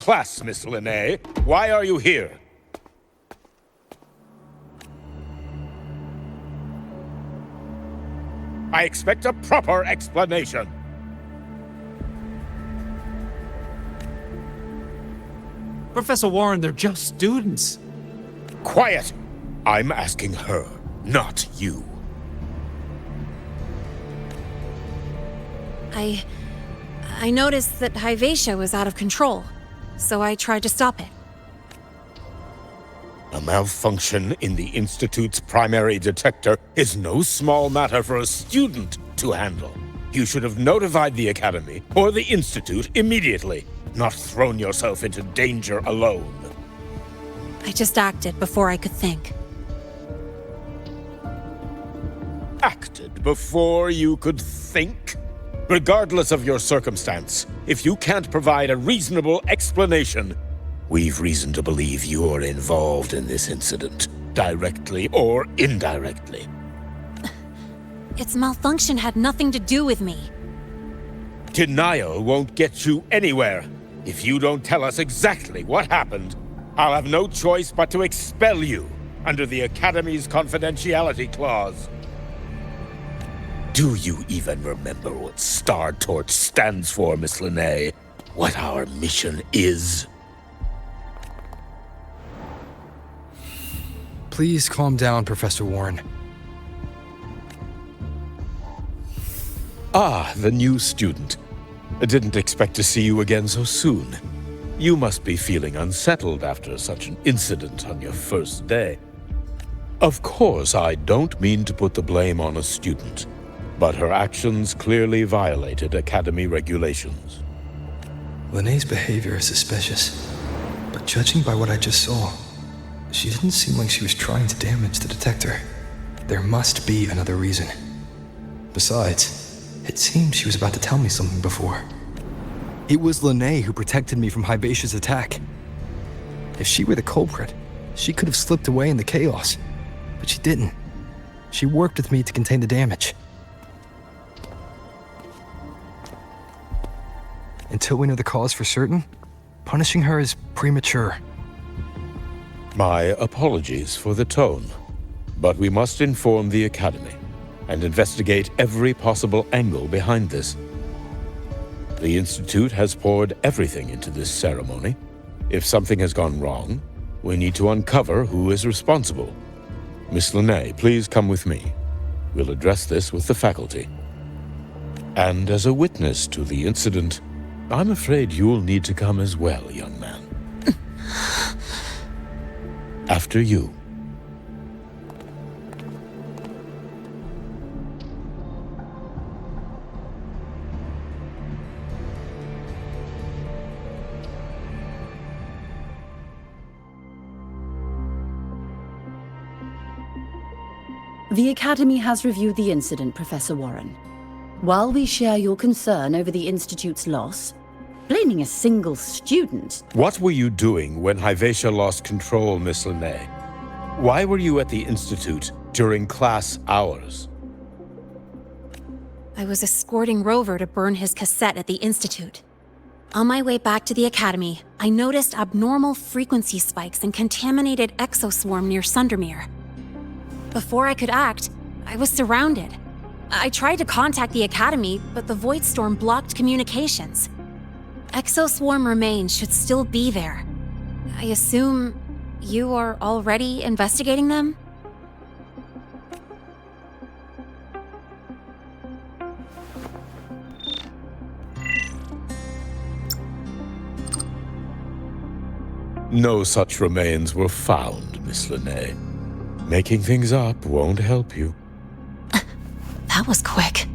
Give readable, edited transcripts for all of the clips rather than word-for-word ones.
class, Miss Linnae. Why are you here? I expect a proper explanation. Professor Warren, they're just students. Quiet! I'm asking her, not you. I noticed that Hyvatia was out of control, so I tried to stop it. A malfunction in the Institute's primary detector is no small matter for a student to handle. You should have notified the Academy or the Institute immediately, not thrown yourself into danger alone. I just acted before I could think. Acted before you could think? Regardless of your circumstance, if you can't provide a reasonable explanation, we've reason to believe you're involved in this incident, directly or indirectly. Its malfunction had nothing to do with me. Denial won't get you anywhere. If you don't tell us exactly what happened, I'll have no choice but to expel you under the Academy's confidentiality clause. Do you even remember what Star Torch stands for, Miss Linnae? What our mission is? Please calm down, Professor Warren. Ah, the new student. I didn't expect to see you again so soon. You must be feeling unsettled after such an incident on your first day. Of course, I don't mean to put the blame on a student, but her actions clearly violated Academy regulations. Linnae's behavior is suspicious, but judging by what I just saw, she didn't seem like she was trying to damage the detector. There must be another reason. Besides, it seemed she was about to tell me something before. It was Linnae who protected me from Hyvatia's attack. If she were the culprit, she could have slipped away in the chaos, but she didn't. She worked with me to contain the damage. Until we know the cause for certain, punishing her is premature. My apologies for the tone, but we must inform the Academy and investigate every possible angle behind this. The Institute has poured everything into this ceremony. If something has gone wrong, we need to uncover who is responsible. Miss Linnae, please come with me. We'll address this with the faculty. And as a witness to the incident, I'm afraid you'll need to come as well, young man. After you. The Academy has reviewed the incident, Professor Warren. While we share your concern over the Institute's loss, blaming a single student... What were you doing when Hyvatia lost control, Miss Linnae? Why were you at the Institute during class hours? I was escorting Rover to burn his cassette at the Institute. On my way back to the Academy, I noticed abnormal frequency spikes and contaminated exoswarm near Sundermere. Before I could act, I was surrounded. I tried to contact the Academy, but the Void Storm blocked communications. Exoswarm remains should still be there. I assume you are already investigating them? No such remains were found, Miss Linnae. Making things up won't help you. That was quick.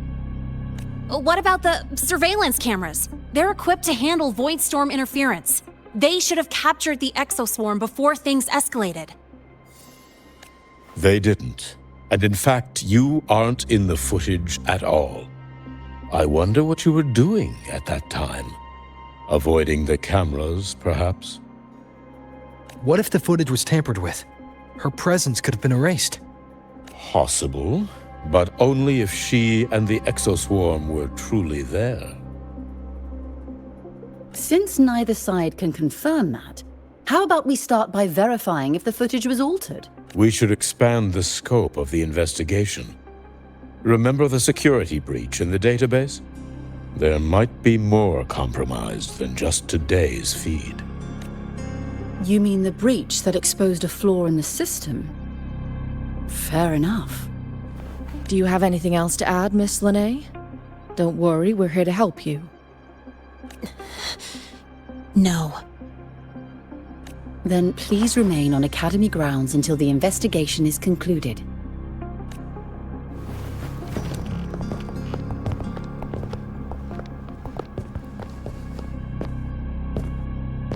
What about the surveillance cameras? They're equipped to handle Void Storm interference. They should have captured the exoswarm before things escalated. They didn't. And in fact, you aren't in the footage at all. I wonder what you were doing at that time. Avoiding the cameras, perhaps? What if the footage was tampered with? Her presence could have been erased. Possible, but only if she and the exoswarm were truly there. Since neither side can confirm that, how about we start by verifying if the footage was altered? We should expand the scope of the investigation. Remember the security breach in the database? There might be more compromised than just today's feed. You mean the breach that exposed a flaw in the system? Fair enough. Do you have anything else to add, Miss Lene? Don't worry, we're here to help you. No. Then please remain on Academy grounds until the investigation is concluded.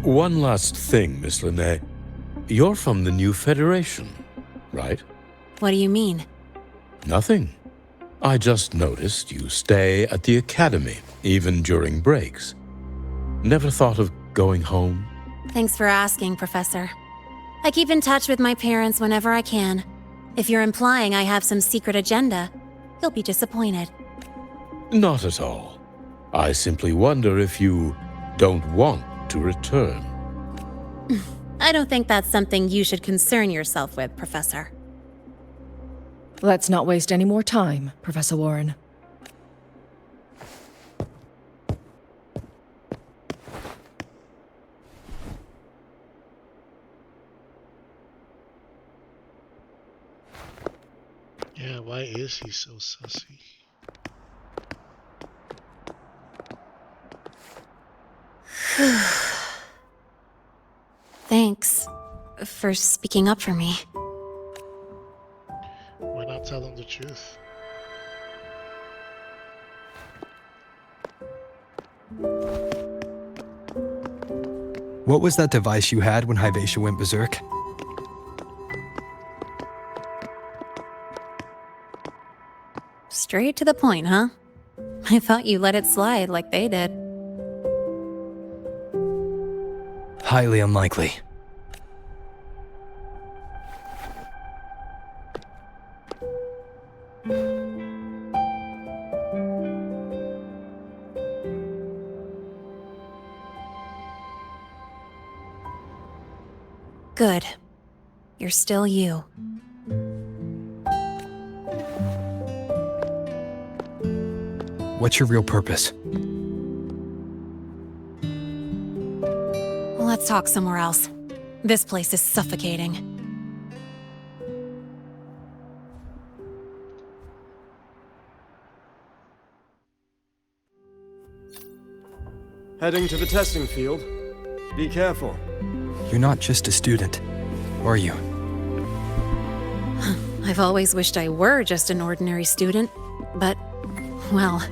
One last thing, Miss Lene. You're from the new Federation, right? What do you mean? Nothing. I just noticed you stay at the Academy, even during breaks. Never thought of going home? Thanks for asking, Professor. I keep in touch with my parents whenever I can. If you're implying I have some secret agenda, you'll be disappointed. Not at all. I simply wonder if you don't want to return. I don't think that's something you should concern yourself with, Professor. Let's not waste any more time, Professor Warren. Yeah, why is he so sussy? Thanks for speaking up for me. Why not tell him the truth? What was that device you had when Hyvatia went berserk? Straight to the point, huh? I thought you let it slide like they did. Highly unlikely. Good. You're still you. What's your real purpose? Let's talk somewhere else. This place is suffocating. Heading to the testing field. Be careful. You're not just a student, are you? I've always wished I were just an ordinary student, but, well...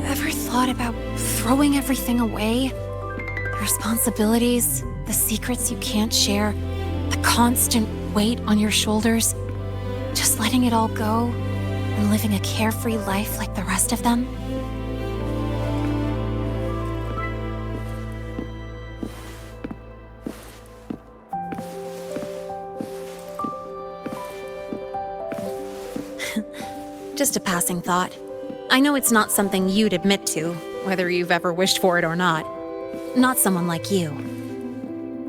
Ever thought about throwing everything away? The responsibilities, the secrets you can't share, the constant weight on your shoulders. Just letting it all go and living a carefree life like the rest of them? Just a passing thought. I know it's not something you'd admit to, whether you've ever wished for it or not. Not someone like you.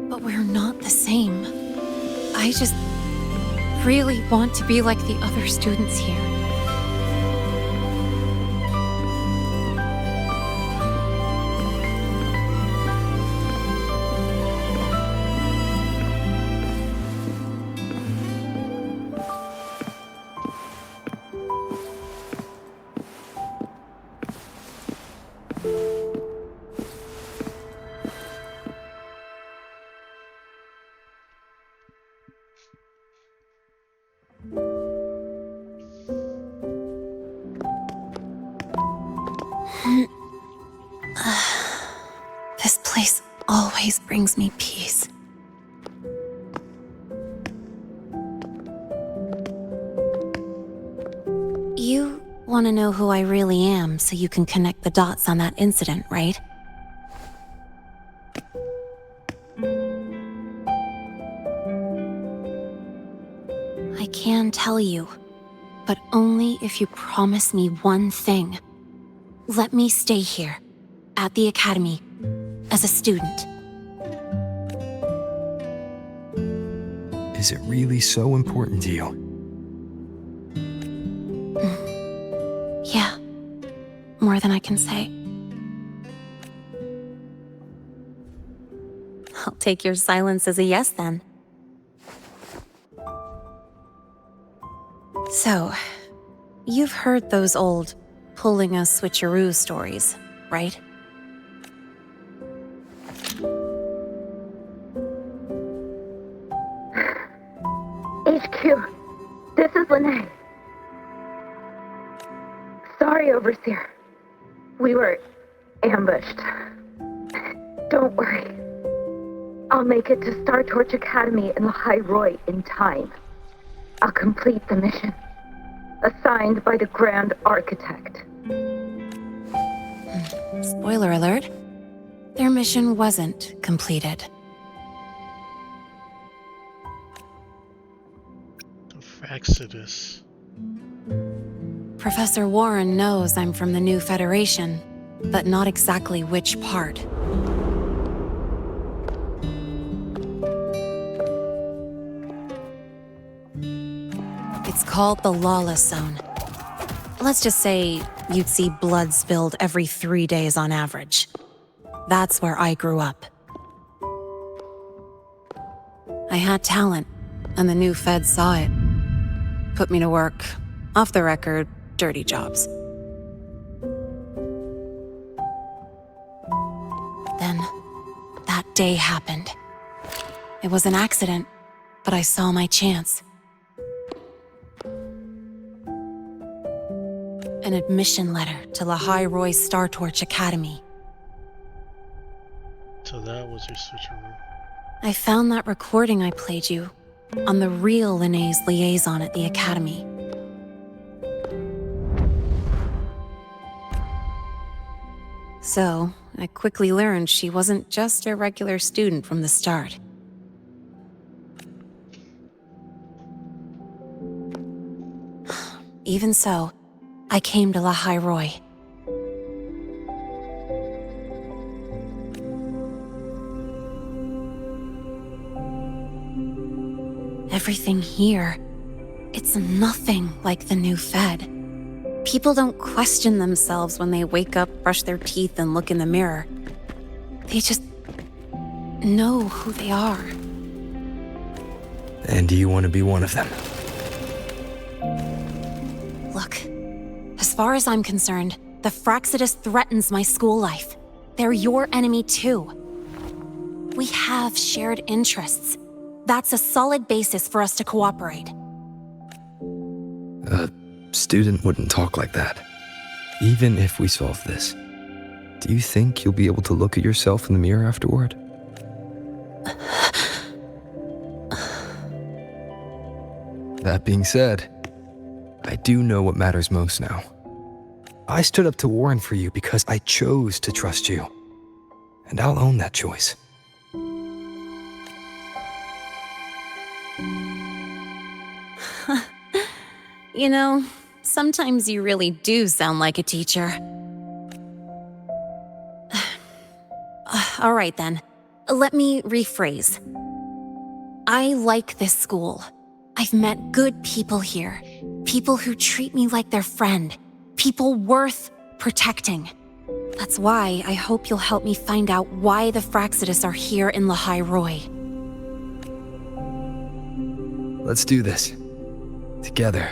But we're not the same. I just really want to be like the other students here. This place always brings me peace. You want to know who I really am so you can connect the dots on that incident, right? I can tell you, but only if you promise me one thing. Let me stay here, at the Academy as a student. Is it really so important to you? Yeah, more than I can say. I'll take your silence as a yes then. So, you've heard those old pulling a switcheroo stories, right? HQ, this is Lene. Sorry, Overseer. We were ambushed. Don't worry. I'll make it to Star Torch Academy in the High Roy in time. I'll complete the mission, assigned by the Grand Architect. Spoiler alert, their mission wasn't completed. The Fraxidus. Professor Warren knows I'm from the new Federation, but not exactly which part. It's called the Lawless Zone. Let's just say you'd see blood spilled every 3 days on average. That's where I grew up. I had talent, and the new feds saw it. Put me to work, off the record, dirty jobs. Then, that day happened. It was an accident, but I saw my chance. An admission letter to La High Roy Star Torch Academy. So that was your switcheroo. I found that recording I played you on the real Lene's liaison at the Academy. So, I quickly learned she wasn't just a regular student from the start. Even so, I came to La High Roy. Everything here, it's nothing like the new Fed. People don't question themselves when they wake up, brush their teeth, and look in the mirror. They just know who they are. And do you want to be one of them? Look, as far as I'm concerned, the Fraxidus threatens my school life. They're your enemy too. We have shared interests. That's a solid basis for us to cooperate. A student wouldn't talk like that. Even if we solve this, do you think you'll be able to look at yourself in the mirror afterward? That being said, I do know what matters most now. I stood up to Warren for you because I chose to trust you. And I'll own that choice. You know, sometimes you really do sound like a teacher. All right then, let me rephrase. I like this school. I've met good people here. People who treat me like their friend. People worth protecting. That's why I hope you'll help me find out why the Fraxidus are here in La High Roy. Let's do this. Together.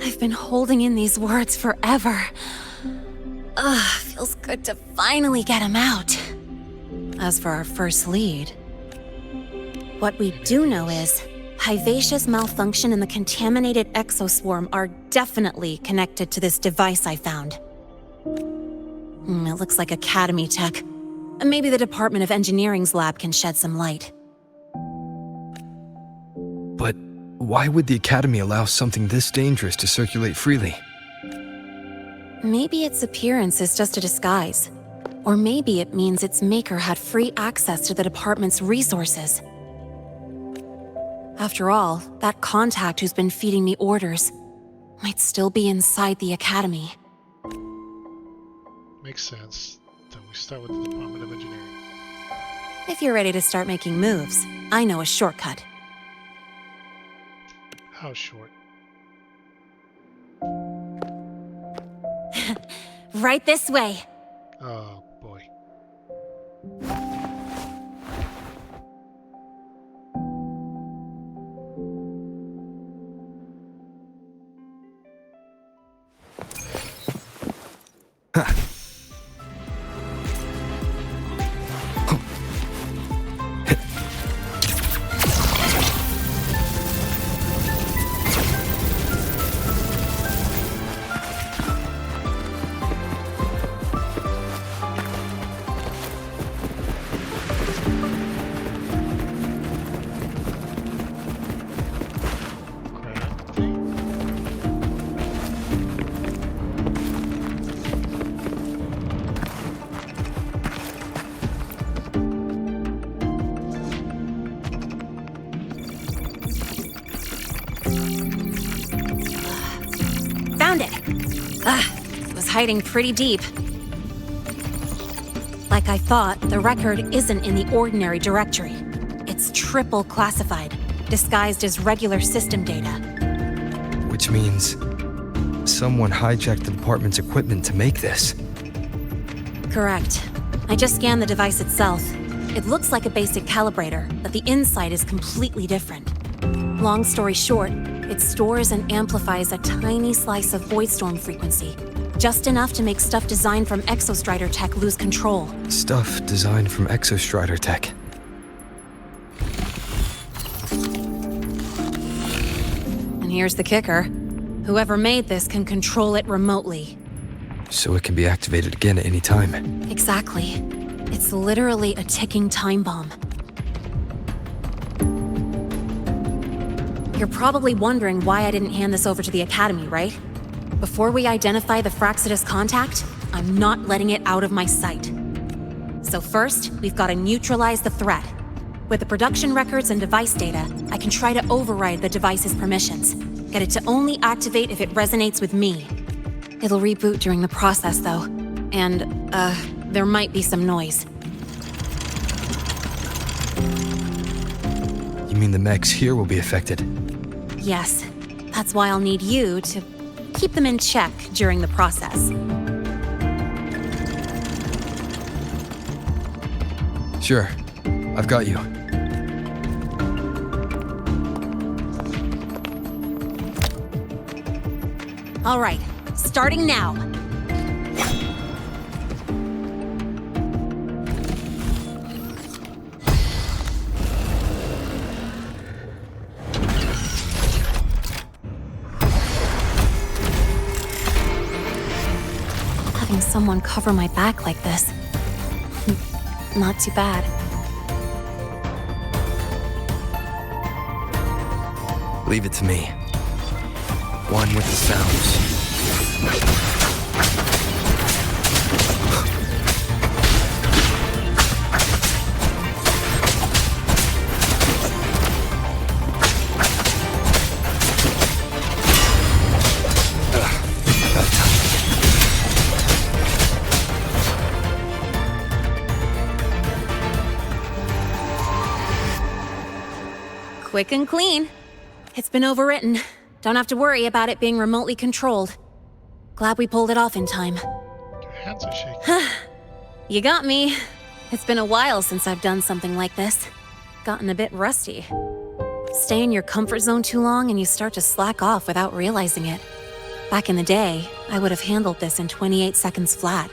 I've been holding in these words forever. Feels good to finally get them out. As for our first lead, what we do know is Hivacia's malfunction and the contaminated exoswarm are definitely connected to this device I found. It looks like Academy tech. Maybe the Department of Engineering's lab can shed some light. But why would the Academy allow something this dangerous to circulate freely? Maybe its appearance is just a disguise. Or maybe it means its maker had free access to the department's resources. After all, that contact who's been feeding me orders might still be inside the Academy. Makes sense. Then we start with the Department of Engineering. If you're ready to start making moves, I know a shortcut. How short? Right this way. Oh boy. Found it! It was hiding pretty deep. Like I thought, the record isn't in the ordinary directory. It's triple classified, disguised as regular system data. Which means someone hijacked the department's equipment to make this. Correct. I just scanned the device itself. It looks like a basic calibrator, but the inside is completely different. Long story short, it stores and amplifies a tiny slice of voidstorm frequency, just enough to make stuff designed from Exostrider tech lose control. Stuff designed from Exostrider tech. And here's the kicker. Whoever made this can control it remotely. So it can be activated again at any time. Exactly. It's literally a ticking time bomb. You're probably wondering why I didn't hand this over to the Academy, right? Before we identify the Fraxidus contact, I'm not letting it out of my sight. So first, we've got to neutralize the threat. With the production records and device data, I can try to override the device's permissions. Get it to only activate if it resonates with me. It'll reboot during the process, though. And, there might be some noise. You mean the mechs here will be affected? Yes. That's why I'll need you to keep them in check during the process. Sure. I've got you. All right. Starting now. Having someone cover my back like this. Not too bad. Leave it to me. One with the sounds. Quick and clean. It's been overwritten. Don't have to worry about it being remotely controlled. Glad we pulled it off in time. Your hands are shaking. You got me. It's been a while since I've done something like this. Gotten a bit rusty. Stay in your comfort zone too long and you start to slack off without realizing it. Back in the day, I would have handled this in 28 seconds flat.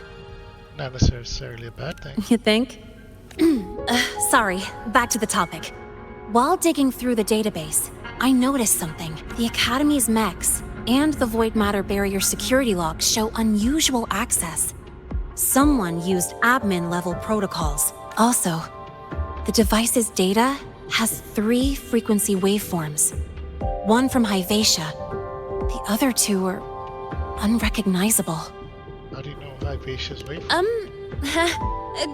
Not necessarily a bad thing. You think? Sorry, back to the topic. While digging through the database, I noticed something. The Academy's mechs and the Void Matter Barrier security logs show unusual access. Someone used admin-level protocols. Also, the device's data has 3 frequency waveforms. One from Hyvatia. The other 2 are unrecognizable. How do you know Vivacious wave?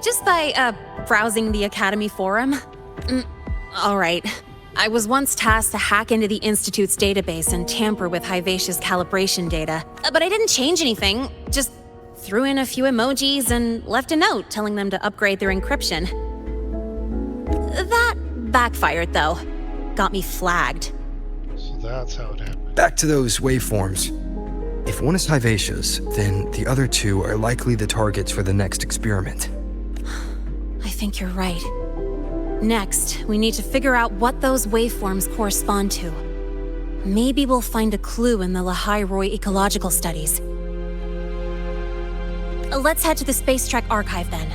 Just by, browsing the Academy forum. All right. I was once tasked to hack into the Institute's database and tamper with Hyvatia's calibration data. But I didn't change anything, just threw in a few emojis and left a note telling them to upgrade their encryption. That backfired, though. Got me flagged. So that's how it happened. Back to those waveforms. If one is Hivacia's, then the other two are likely the targets for the next experiment. I think you're right. Next, we need to figure out what those waveforms correspond to. Maybe we'll find a clue in the Lahai-Roy ecological studies. Let's head to the Space Trek archive then.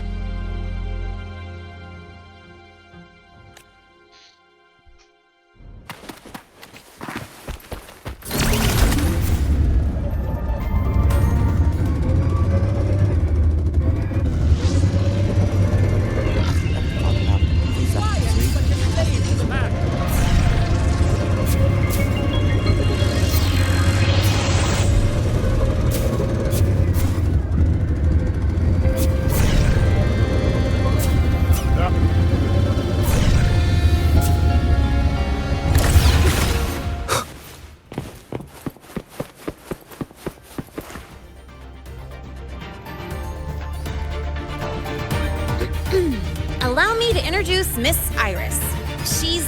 Allow me to introduce Miss Iris. She's...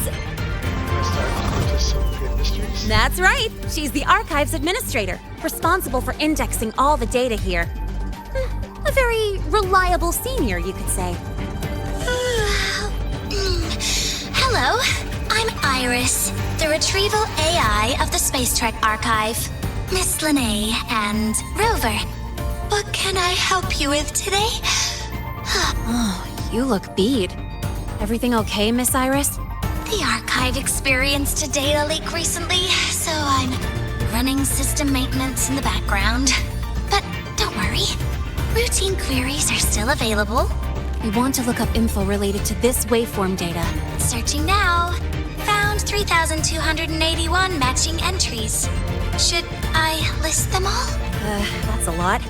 That's right. She's the Archives Administrator, responsible for indexing all the data here. A very reliable senior, you could say. Hello, I'm Iris, the Retrieval AI of the Space Trek Archive. Miss Lene and Rover. What can I help you with today? Oh, you look beat. Everything okay, Miss Iris? The archive experienced a data leak recently, so I'm running system maintenance in the background. But don't worry, routine queries are still available. We want to look up info related to this waveform data. Searching now. Found 3,281 matching entries. Should I list them all? That's a lot.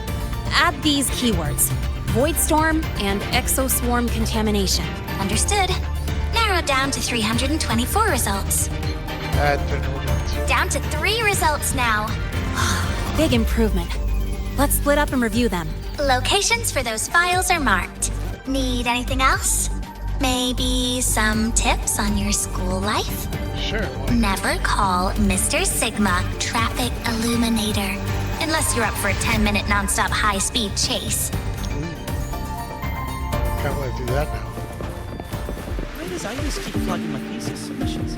Add these keywords: Voidstorm and Exoswarm contamination. Understood. Narrowed down to 324 results. Down to 3 results now. Big improvement. Let's split up and review them. Locations for those files are marked. Need anything else? Maybe some tips on your school life? Sure. Never call Mr. Sigma Traffic Illuminator. Unless you're up for a 10-minute non-stop high-speed chase. Can't let do that now. Why does Iris keep flogging my thesis submissions?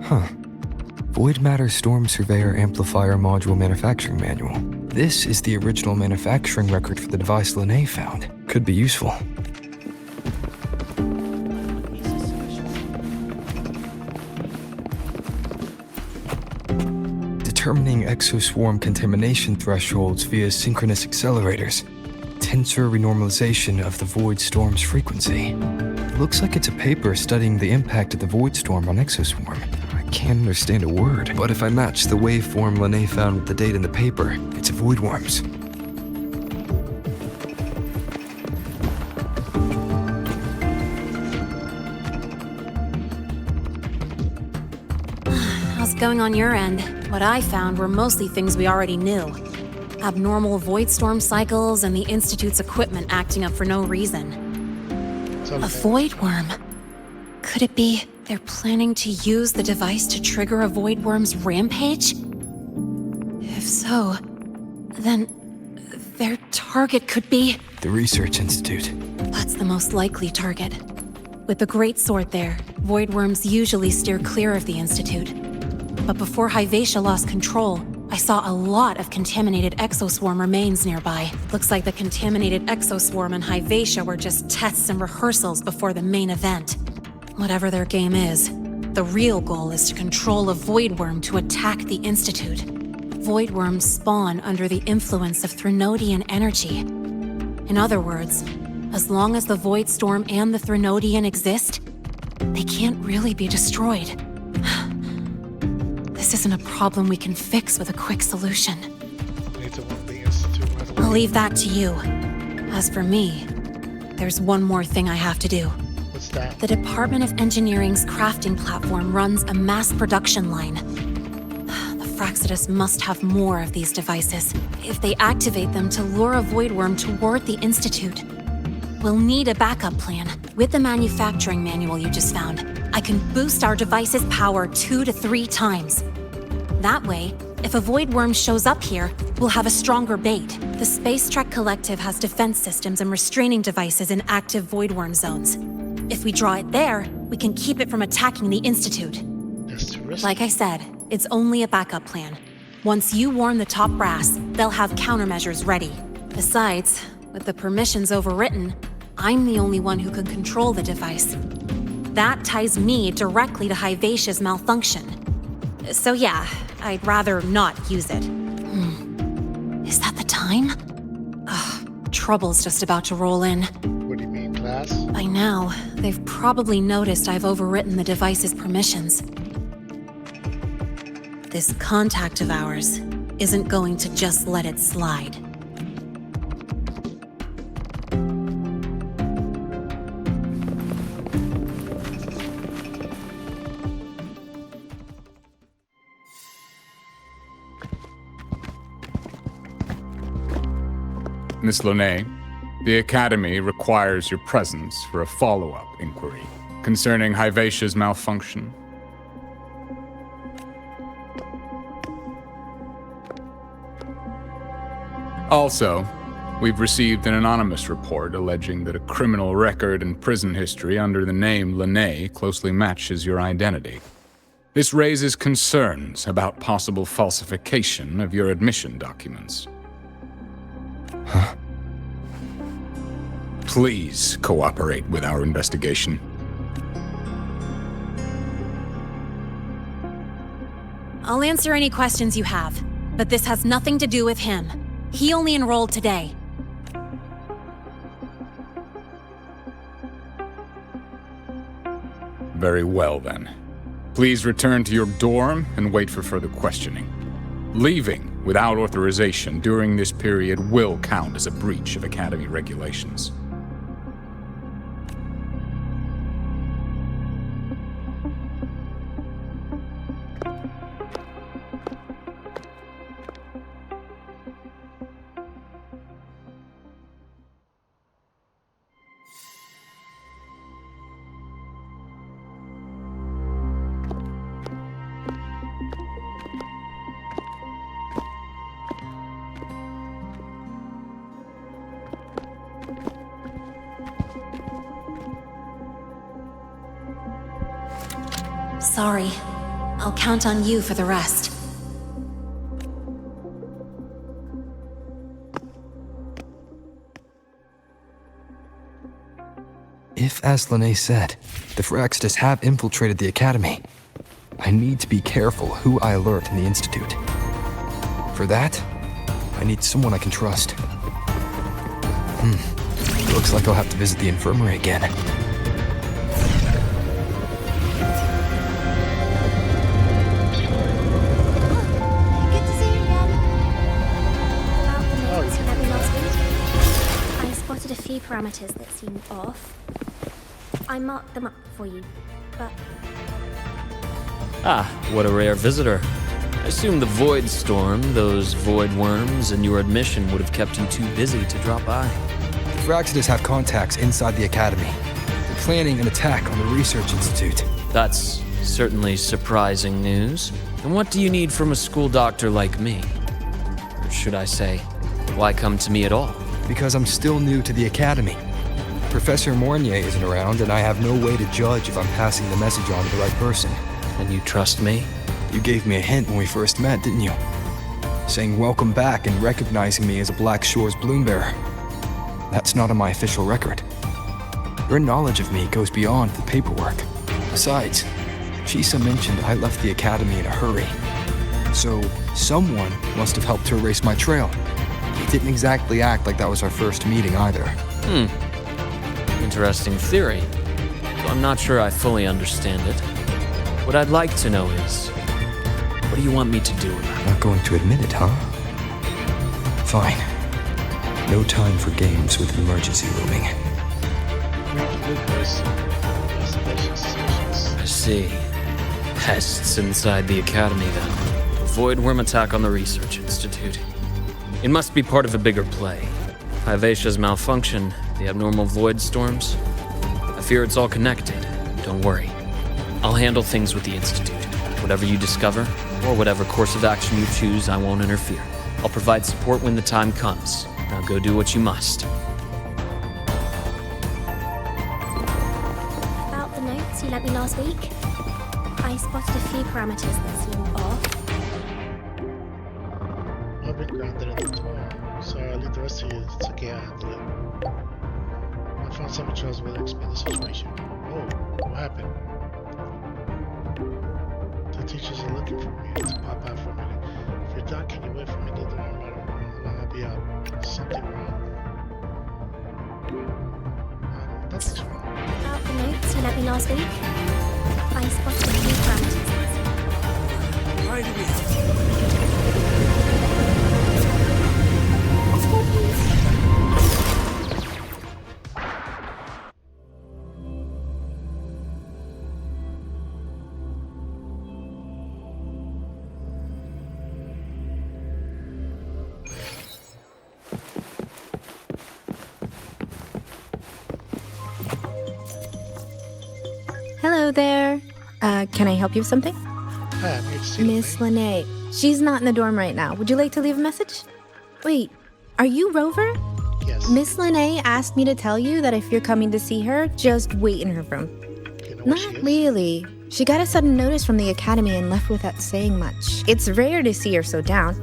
Huh. Void Matter Storm Surveyor Amplifier Module Manufacturing Manual. This is the original manufacturing record for the device Lene found. Could be useful. Determining exoswarm contamination thresholds via synchronous accelerators. Tensor renormalization of the void storm's frequency. Looks like it's a paper studying the impact of the void storm on exoswarm. I can't understand a word, but if I match the waveform Lene found with the data in the paper, it's a void worms. How's it going on your end? What I found were mostly things we already knew. Abnormal void storm cycles and the Institute's equipment acting up for no reason. A void worm? Could it be they're planning to use the device to trigger a void worm's rampage? If so, then their target could be... The Research Institute. That's the most likely target. With the Great Sword there, void worms usually steer clear of the Institute. But before Hivacia lost control, I saw a lot of contaminated exoswarm remains nearby. Looks like the contaminated exoswarm and Hivacia were just tests and rehearsals before the main event. Whatever their game is, the real goal is to control a void worm to attack the Institute. Void worms spawn under the influence of Threnodian energy. In other words, as long as the void storm and the Threnodian exist, they can't really be destroyed. This isn't a problem we can fix with a quick solution. I'll leave that to you. As for me, there's one more thing I have to do. What's that? The Department of Engineering's crafting platform runs a mass production line. The Fraccidus must have more of these devices if they activate them to lure a void worm toward the Institute. We'll need a backup plan. With the manufacturing manual you just found, I can boost our device's power 2 to 3 times. That way, if a void worm shows up here, we'll have a stronger bait. The Space Trek Collective has defense systems and restraining devices in active void worm zones. If we draw it there, we can keep it from attacking the Institute. That's too risky. Like I said, it's only a backup plan. Once you warn the top brass, they'll have countermeasures ready. Besides, with the permissions overwritten, I'm the only one who can control the device. That ties me directly to Hivacia's malfunction. So yeah, I'd rather not use it. Is that the time? Ugh, trouble's just about to roll in. What do you mean, class? By now, they've probably noticed I've overwritten the device's permissions. This contact of ours isn't going to just let it slide. Miss Lene, the Academy requires your presence for a follow-up inquiry concerning Hivacia's malfunction. Also, we've received an anonymous report alleging that a criminal record and prison history under the name Lene closely matches your identity. This raises concerns about possible falsification of your admission documents. Huh? Please cooperate with our investigation. I'll answer any questions you have, but this has nothing to do with him. He only enrolled today. Very well, then. Please return to your dorm and wait for further questioning. Leaving without authorization during this period will count as a breach of Academy regulations. Sorry. I'll count on you for the rest. If, as Lene said, the Fraccidus have infiltrated the Academy, I need to be careful who I alert in the Institute. For that, I need someone I can trust. Looks like I'll have to visit the infirmary again. A few parameters that seem off. I marked them up for you, but... Ah, what a rare visitor. I assume the Void Storm, those void worms, and your admission would have kept you too busy to drop by. The Fraccidus have contacts inside the Academy. They're planning an attack on the Research Institute. That's certainly surprising news. And what do you need from a school doctor like me? Or should I say, why come to me at all? Because I'm still new to the Academy. Professor Mornier isn't around, and I have no way to judge if I'm passing the message on to the right person. And you trust me? You gave me a hint when we first met, didn't you? Saying welcome back and recognizing me as a Black Shore's bloom bearer. That's not on my official record. Your knowledge of me goes beyond the paperwork. Besides, Chisa mentioned I left the Academy in a hurry. So, someone must have helped to erase my trail. It didn't exactly act like that was our first meeting either. Interesting theory. Though I'm not sure I fully understand it. What I'd like to know is, what do you want me to do about it? Not going to admit it, huh? Fine. No time for games with emergency rooming. I see. Pests inside the Academy, then. void worm attack on the Research Institute. It must be part of a bigger play. Vivacia's malfunction, the abnormal void storms. I fear it's all connected. Don't worry. I'll handle things with the Institute. Whatever you discover, or whatever course of action you choose, I won't interfere. I'll provide support when the time comes. Now go do what you must. About the notes you lent me last week, I spotted a few parameters that seemed off. I've been grounded in the torn, so I'll leave the rest of you. It's okay, I'll handle it. I found some Charles will explain the situation. Oh, what happened? The teachers are looking for me to pop out for a minute. If you're done, can you wait for me to the dorm? I don't know how long I'll be out. Something wrong. Nothing's wrong. About the notes you lent me last week, I spotted a few parameters that seemed off. Right away. Hello there. Can I help you with something? Hi, I'm here to see Miss Lene. She's not in the dorm right now. Would you like to leave a message? Wait, are you Rover? Yes. Miss Lene asked me to tell you that if you're coming to see her, just wait in her room. You know where she Not is? really. She got a sudden notice from the academy and left without saying much. It's rare to see her so down.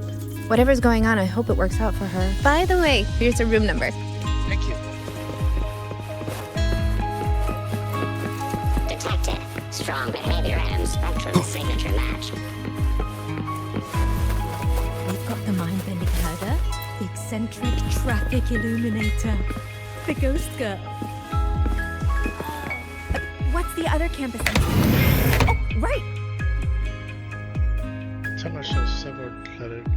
Whatever's going on, I hope it works out for her. By the way, here's her room number. Thank you. Detected. Strong behavior and spectral signature match. We've got the mind-bending herder, the eccentric traffic illuminator, the ghost girl. What's the other campus? Oh, right! Timer shows several lettered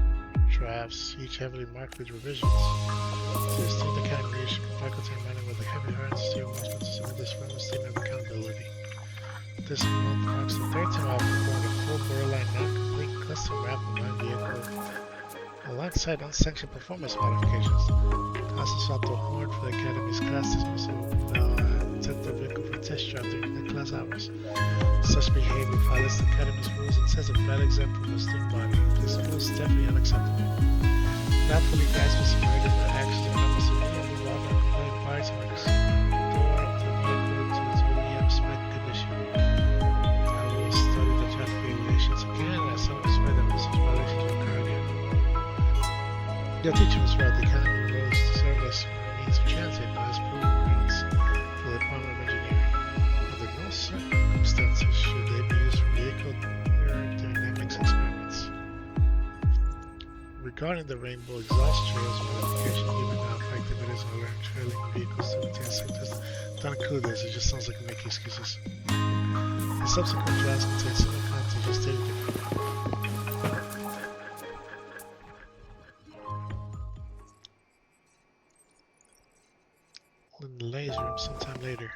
drafts, each heavily marked with revisions. To distinct academy leadership and faculty reminding with a heavy heart and steer once to submit this formal statement of accountability. This month marks the third time I've performed a full borderline non-complete custom wrap of my vehicle alongside unsanctioned performance modifications. Classes sought the horn for the Academy's class dismissal and sent the vehicle for test drive during the class hours. Such behavior violates the Academy's rules and sets a bad example for the student body. This is most definitely unacceptable. Not fully grasp the severity of my actions and I must immediately involve my complaint prior to my door of the vehicle to its OEM spec condition. I will study the traffic regulations again and I satisfy that business violations will occur again. Your teacher was right. The Academy rules to serve as means of transit but as proving grounds for the Department of Engineering. Under no circumstances should they be used for vehicle aerodynamics experiments. Regarding the rainbow exhaust trails modification, given how effective it is on learning trailing vehicles to maintain sectors, don't include this, it just sounds like making excuses. The subsequent drafts contain similar content just stated differently. In the laser room sometime later.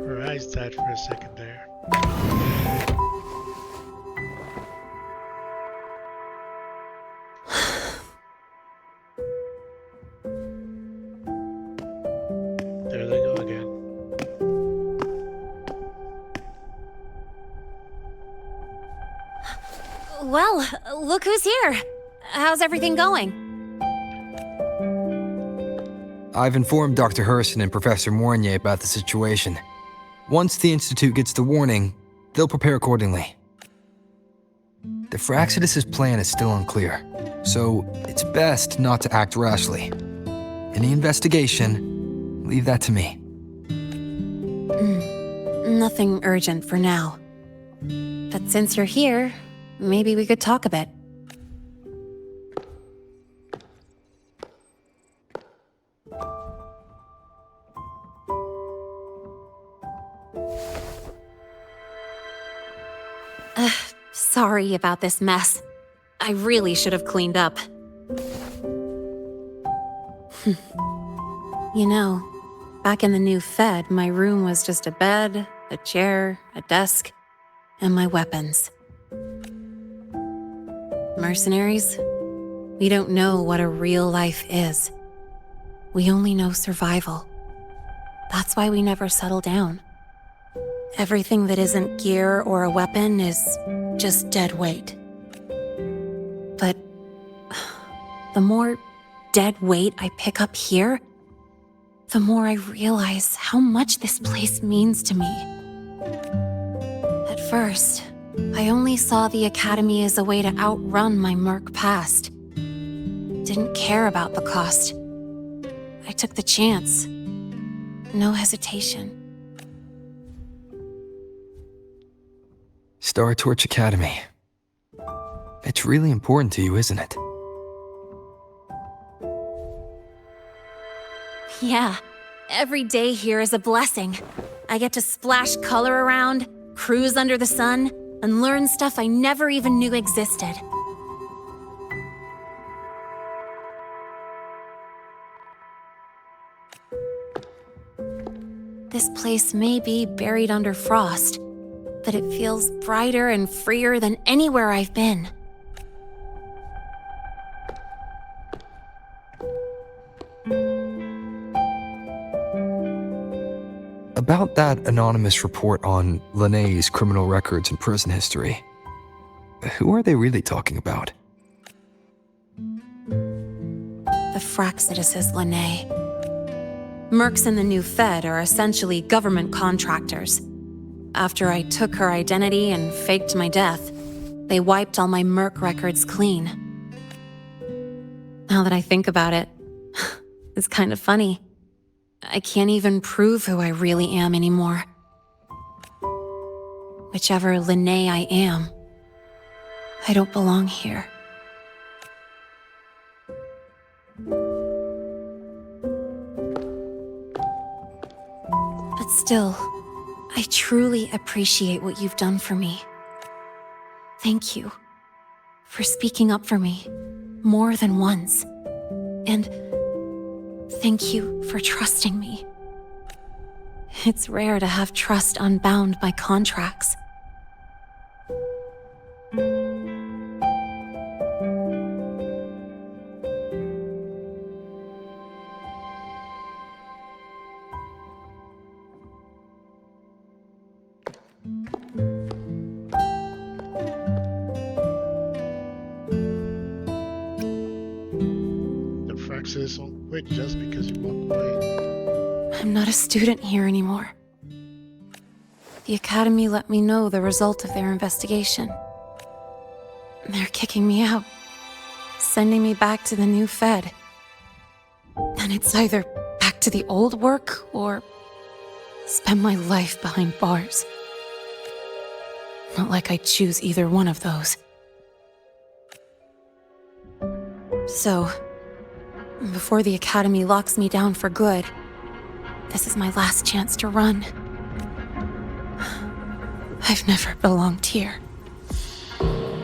Her eyes died for a second there. There they go again. Well, look who's here. How's everything going? I've informed Dr. Herson and Professor Mournier about the situation. Once the Institute gets the warning, they'll prepare accordingly. The Fraxidus' plan is still unclear, so it's best not to act rashly. Any investigation, leave that to me. Nothing urgent for now. But since you're here, maybe we could talk a bit. Sorry about this mess. I really should have cleaned up. You know, back in the new Fed, my room was just a bed, a chair, a desk, and my weapons. Mercenaries? We don't know what a real life is. We only know survival. That's why we never settle down. Everything that isn't gear or a weapon is just dead weight. But the more dead weight I pick up here, the more I realize how much this place means to me. At first, I only saw the Academy as a way to outrun my merc past. Didn't care about the cost. I took the chance. No hesitation. Star Torch Academy. It's really important to you, isn't it? Yeah, every day here is a blessing. I get to splash color around, cruise under the sun, and learn stuff I never even knew existed. This place may be buried under frost, but it feels brighter and freer than anywhere I've been. About that anonymous report on Linné's criminal records and prison history, who are they really talking about? The Fraxidus Linné. Mercs in the new Fed are essentially government contractors. After I took her identity and faked my death, they wiped all my merc records clean. Now that I think about it, it's kind of funny. I can't even prove who I really am anymore. Whichever Linné I am, I don't belong here. But still, I truly appreciate what you've done for me. Thank you for speaking up for me more than once. And thank you for trusting me. It's rare to have trust unbound by contracts. Won't quit just because you walk away. I'm not a student here anymore. The Academy let me know the result of their investigation. They're kicking me out, sending me back to the new Fed. And it's either back to the old work or spend my life behind bars. Not like I choose either one of those. So, before the Academy locks me down for good, this is my last chance to run. I've never belonged here.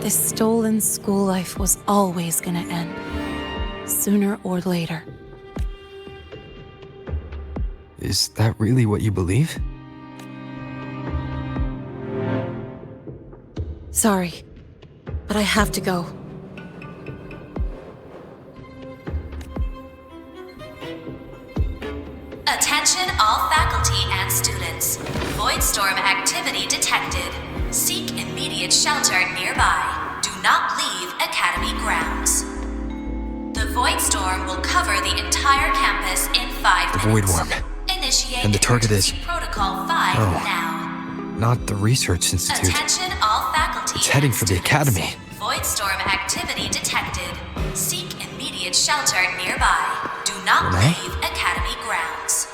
This stolen school life was always gonna end, sooner or later. Is that really what you believe? Sorry, but I have to go. Attention all faculty and students. Voidstorm activity detected. Seek immediate shelter nearby. Do not leave Academy grounds. The Voidstorm will cover the entire campus in 5 The minutes. Void Worm. Initiate And the target is... Protocol 5 now. Not the Research Institute. Attention all faculty. It's heading for the Academy. Voidstorm activity detected. Seek immediate shelter nearby. Do not Renee? leave Academy grounds.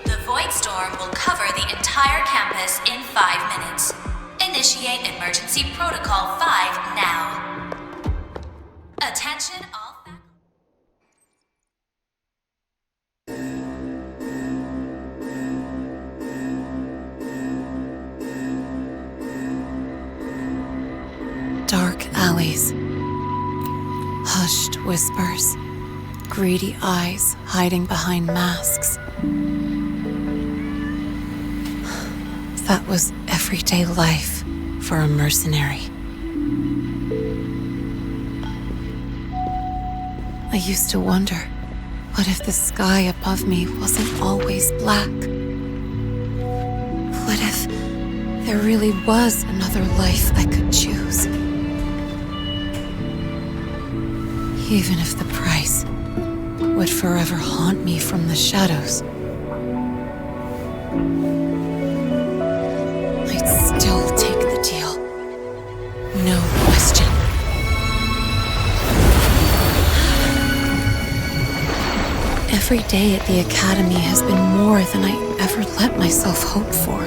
The Voidstorm will cover the entire campus in 5 minutes. Initiate emergency protocol 5 now. Attention all faculty. Dark alleys. Hushed whispers. greedy eyes hiding behind masks. That was everyday life for a mercenary. I used to wonder, what if the sky above me wasn't always black? What if there really was another life I could choose? Even if the price would forever haunt me from the shadows, I'd still take the deal. No question. Every day at the Academy has been more than I ever let myself hope for.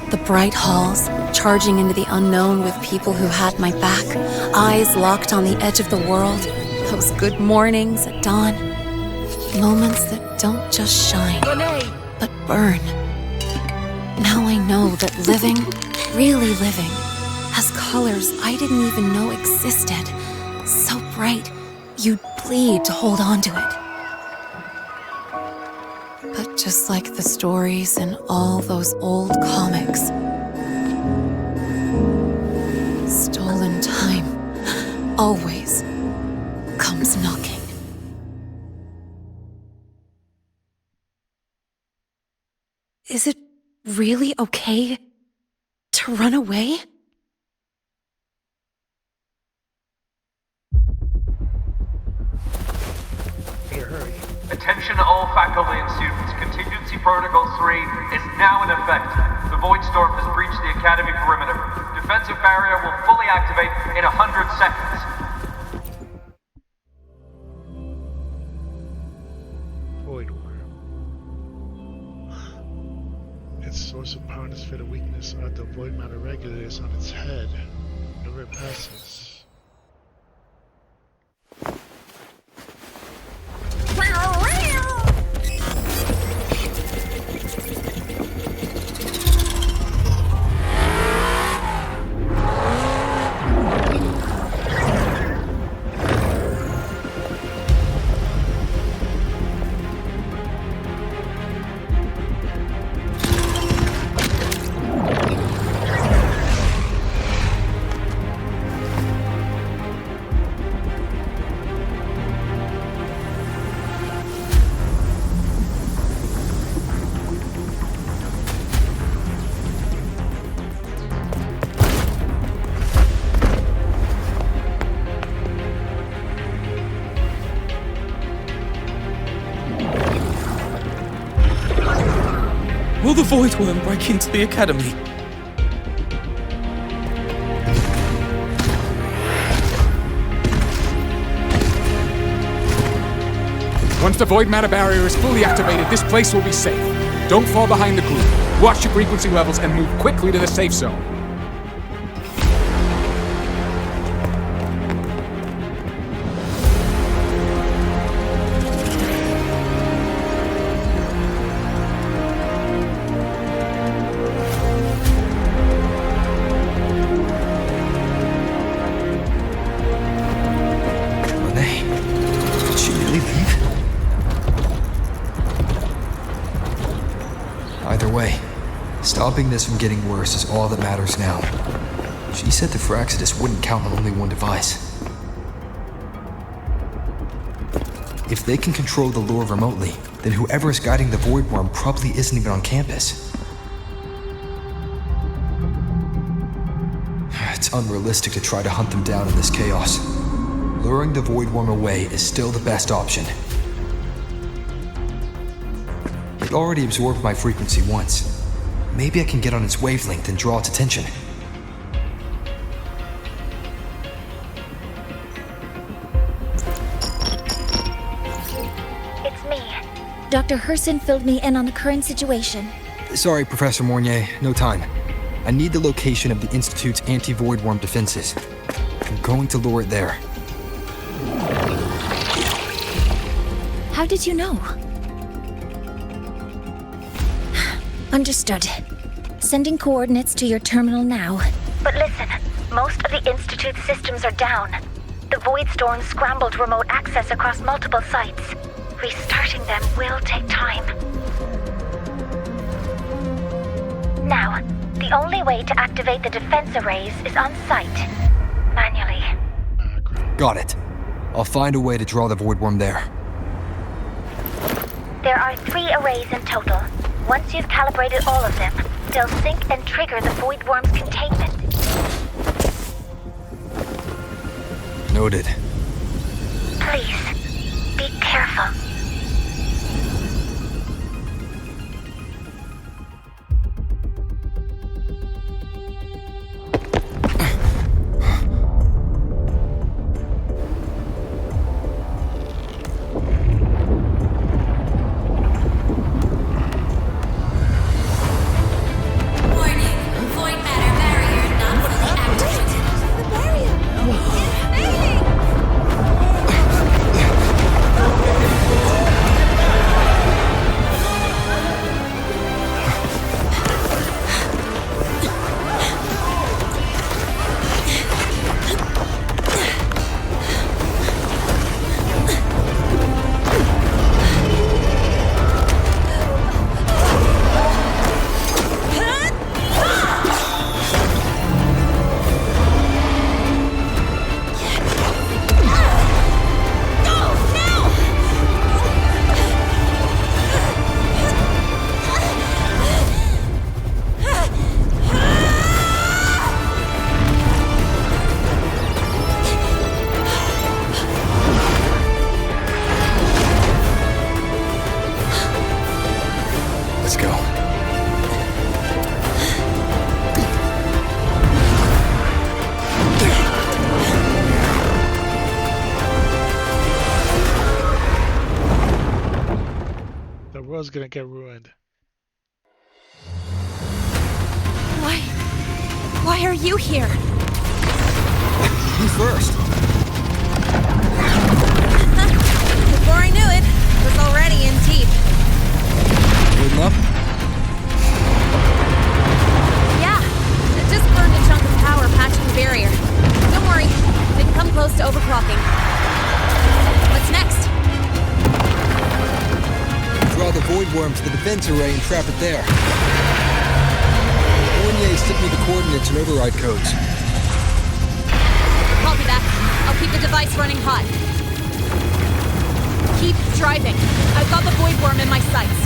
The bright halls, charging into the unknown with people who had my back, eyes locked on the edge of the world, those good mornings at dawn, moments that don't just shine, but burn. Now I know that living, really living, has colors I didn't even know existed. So bright, you'd bleed to hold on to it. But just like the stories in all those old comics, stolen time always comes knocking. Is it really okay to run away? Attention all faculty and students. Contingency Protocol 3 is now in effect. The Void Storm has breached the Academy perimeter. Defensive barrier will fully activate in 100 seconds. Void Worm. Its source of power and its fatal weakness are the void matter regulators on its head. Whenever it passes. Will the Void Worm break into the Academy? Once the void matter barrier is fully activated, this place will be safe. Don't fall behind the group. Watch your frequency levels and move quickly to the safe zone. Stopping this from getting worse is all that matters now. She said the Fraxidus wouldn't count on only one device. If they can control the lure remotely, then whoever is guiding the Void Worm probably isn't even on campus. It's unrealistic to try to hunt them down in this chaos. Luring the Void Worm away is still the best option. It already absorbed my frequency once. Maybe I can get on its wavelength and draw its attention. It's me. Dr. Herson filled me in on the current situation. Sorry, Professor Mornier, no time. I need the location of the Institute's anti-Void Worm defenses. I'm going to lure it there. How did you know? Understood. Sending coordinates to your terminal now. But listen, most of the Institute's systems are down. The Void Storm scrambled remote access access across multiple sites. Restarting them will take time. Now, the only way to activate the defense arrays is on site, manually. Got it. I'll find a way to draw the void worm there. There are 3 arrays in total. Once you've calibrated all of them, they'll sync and trigger the void worm's containment. Noted. Please, be careful. Gonna get ruined. Why are you here? You first. Before I knew it, I was already in deep. Holding up? Yeah, it just burned a chunk of power patching the barrier. Don't worry, didn't come close to overclocking. What's next? Draw the void worm to the defense array and trap it there. Fournier sent me the coordinates and override codes. Copy that. I'll keep the device running hot. Keep driving. I've got the void worm in my sights.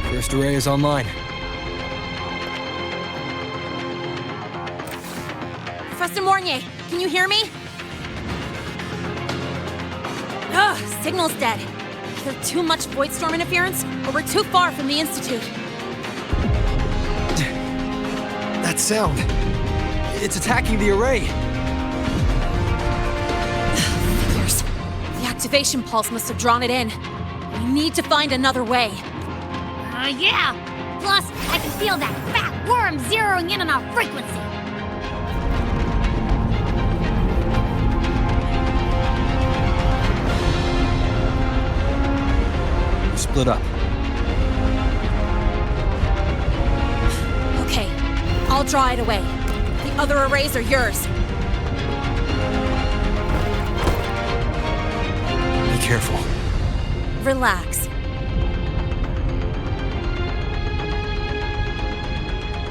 First array is online. Professor Mornier, can you hear me? Ugh, signal's dead. Either too much void storm interference, or we're too far from the Institute. That sound. It's attacking the array. Figures. The activation pulse must have drawn it in. We need to find another way. Yeah! Plus, I can feel that fat worm zeroing in on our frequency. Split up. Okay, I'll draw it away. The other arrays are yours. Be careful. Relax.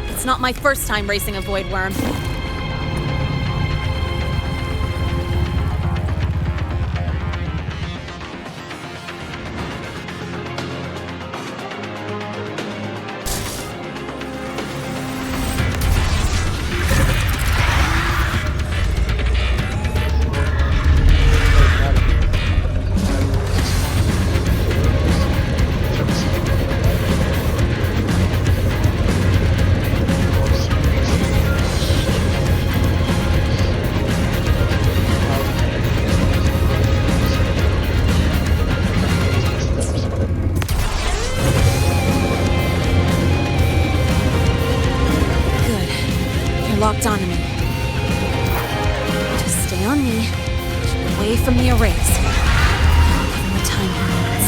It's not my first time racing a void worm. are locked onto me. Just stay on me, away from the arrays. Give him the time he needs.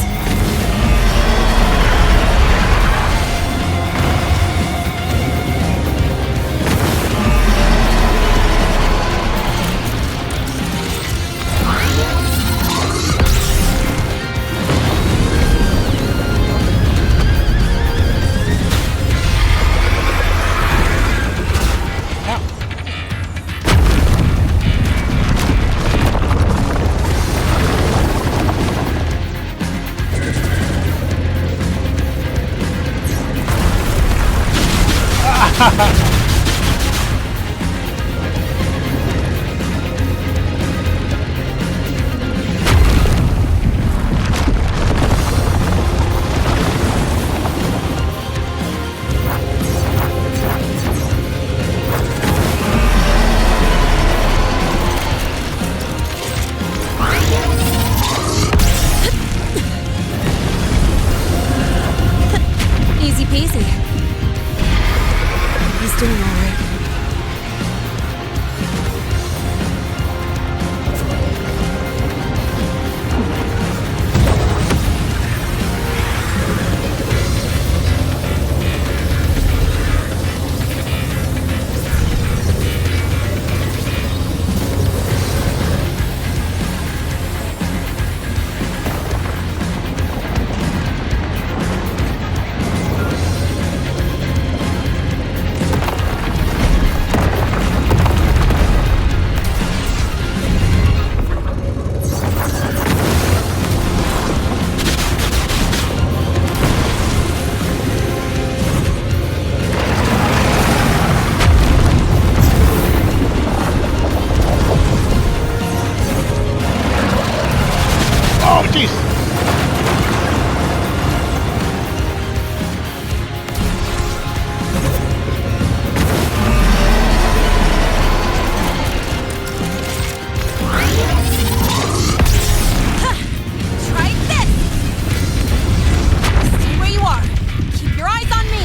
Easy peasy. He's doing all right. Oh, jeez! Try this! Stay where you are. Keep your eyes on me.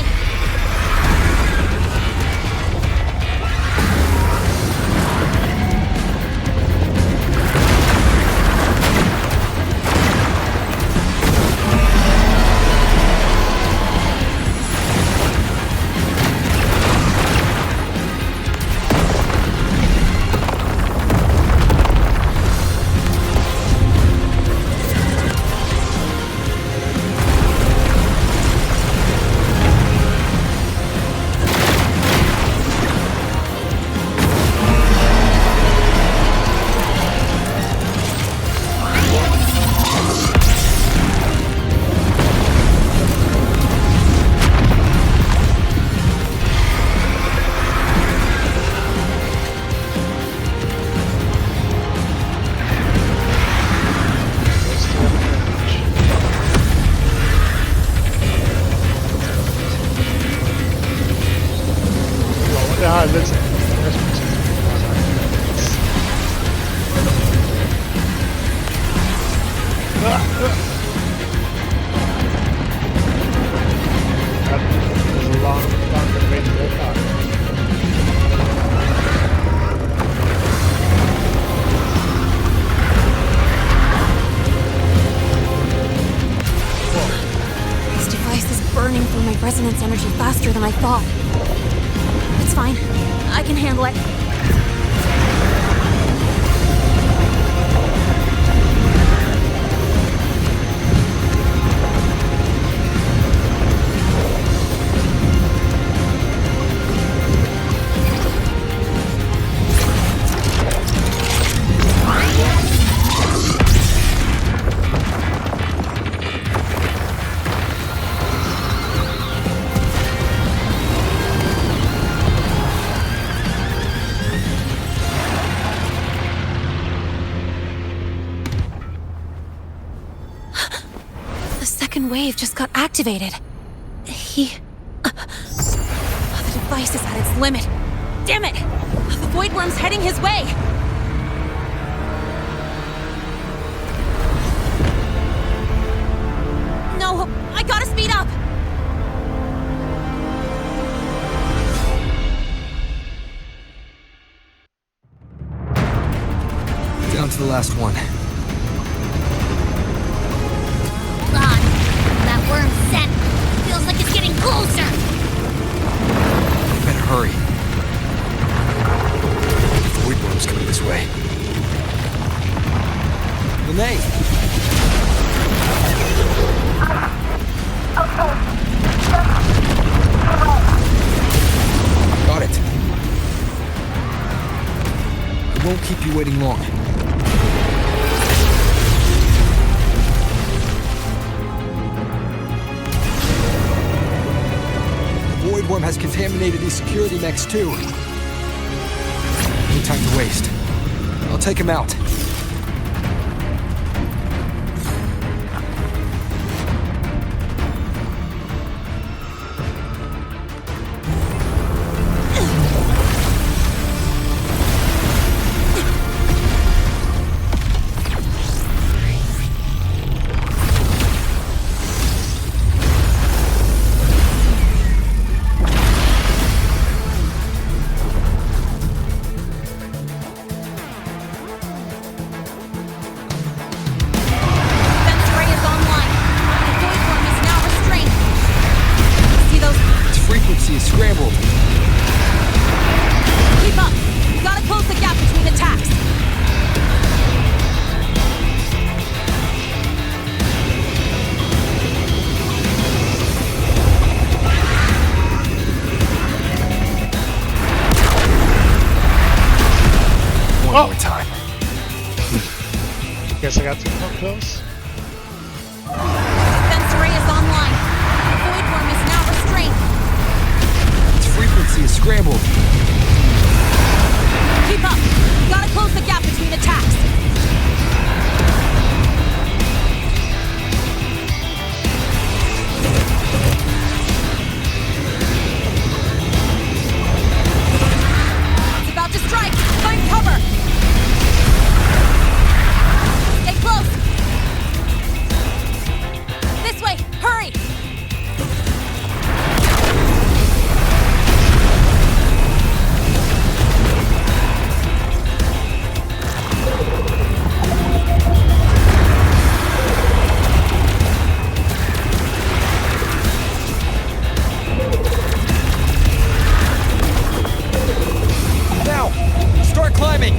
Yeah, that's it. There's a long way to go back. This device is burning through my resonance energy faster than I thought. It's fine. I can handle it. The second wave just got activated. The device is at its limit. Damn it! The void worm's heading his way! No! I gotta speed up! last one. God, that worm scent feels like it's getting closer. Better hurry. Void worm's coming this way. Lene! Got it. I won't keep you waiting long. The Void Worm has contaminated these security mechs too. No time to waste. I'll take him out. Guess I got too close. Defense array is online. The Void Worm is now restrained. Its frequency is scrambled. Keep up. We gotta close the gap between attacks. It's about to strike. Find cover. Stay close. This way. Hurry. Now! Start climbing!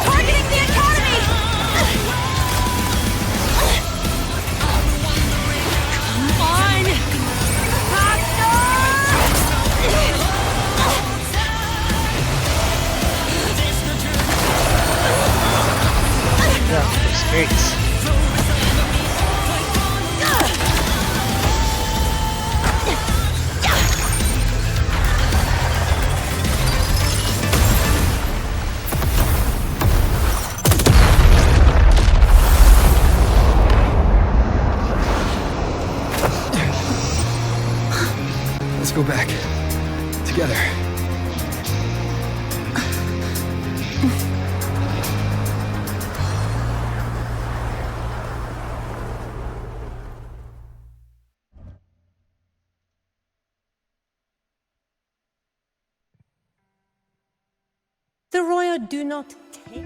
Targeting the academy! Come on! Yeah, there's gates. Let's go back. Together. The royal do not take.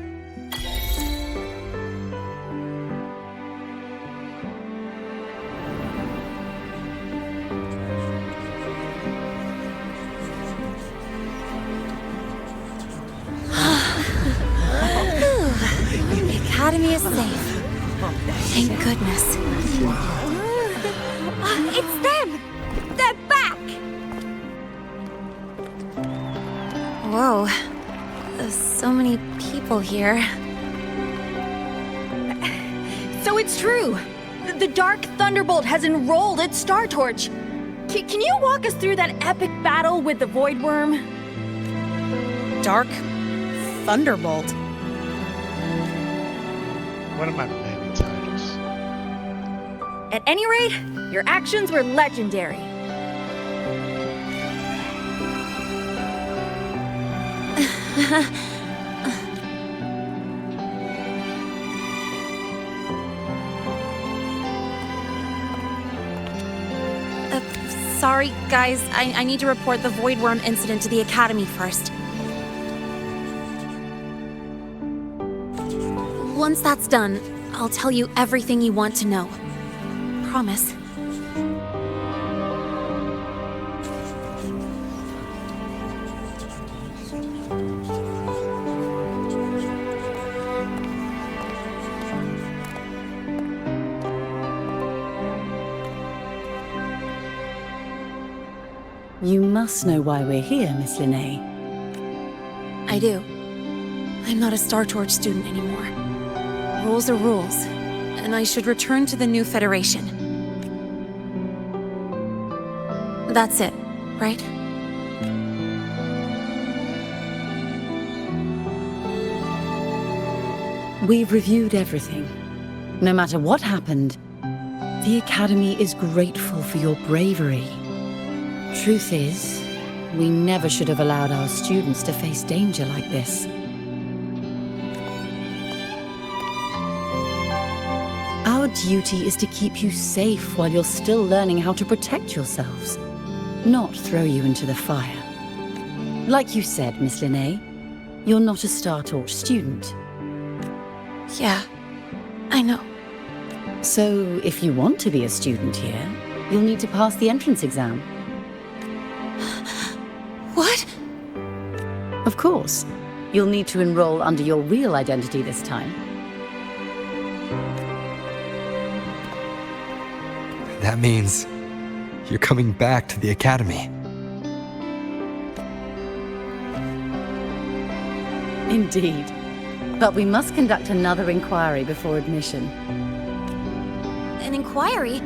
The academy is safe. Thank goodness. It's them! They're back! Whoa. There's so many people here. So it's true! The Dark Thunderbolt has enrolled at Star Torch! Can you walk us through that epic battle with the Void Worm? Dark Thunderbolt. One of my many titles. At any rate, your actions were legendary. Sorry, guys. I need to report the Void Worm incident to the Academy first. Once that's done, I'll tell you everything you want to know. Promise. You must know why we're here, Miss Linné. I do. I'm not a Star Torch student anymore. Rules are rules, and I should return to the new Federation. That's it, right? We've reviewed everything. No matter what happened, the Academy is grateful for your bravery. Truth is, we never should have allowed our students to face danger like this. Our duty is to keep you safe while you're still learning how to protect yourselves, not throw you into the fire. Like you said, Miss Linné, you're not a Star Torch student. Yeah, I know. So, if you want to be a student here, you'll need to pass the entrance exam. What? Of course. You'll need to enroll under your real identity this time. That means you're coming back to the Academy. Indeed. But we must conduct another inquiry before admission. An inquiry?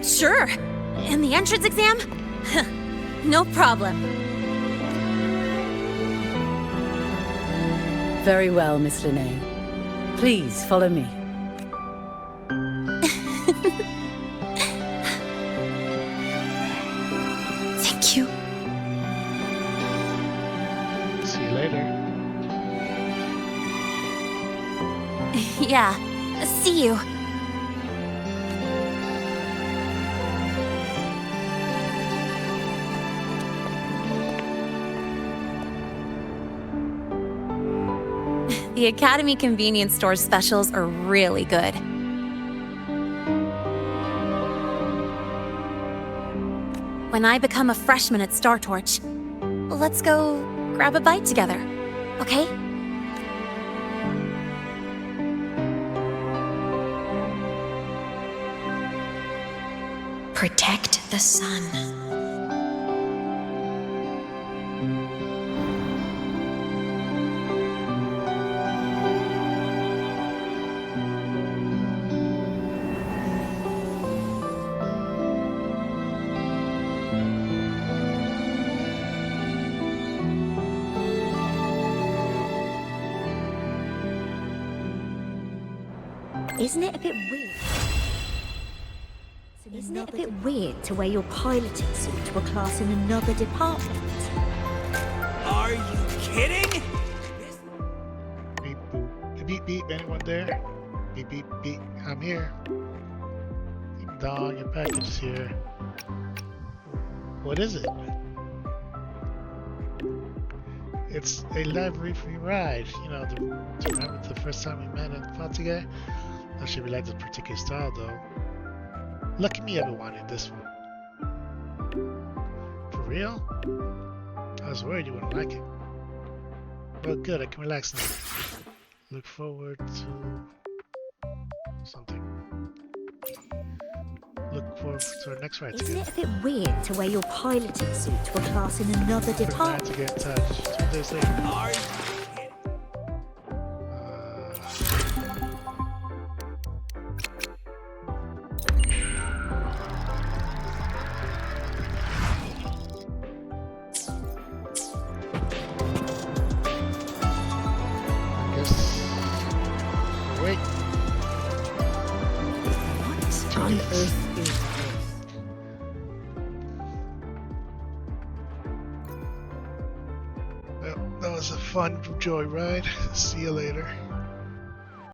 Sure. And the entrance exam? No problem. Very well, Miss Linné. Please follow me. Thank you. See you later. Yeah, see you. The Academy convenience store specials are really good. When I become a freshman at Star Torch, let's go grab a bite together, okay? Protect the sun. Isn't it a bit weird? Isn't it a bit weird to wear your piloting suit to a class in another department? Are you kidding? Beep boop. Beep beep. Anyone there? Beep beep beep. I'm here. Ding dong. Your package is here. What is it? It's a library free ride. You know, do you remember the first time we met and fought together? Not sure we like this particular style though. Lucky me, ever wanted this one. For real? I was worried you wouldn't like it. Well, good, I can relax now. Look forward to something. Look forward to our next ride Isn't together. it a bit weird to wear your piloting suit to a class in another department? To get in touch. 2 days later. Are you wait. What on earth is this? Well, that was a fun joyride. See you later.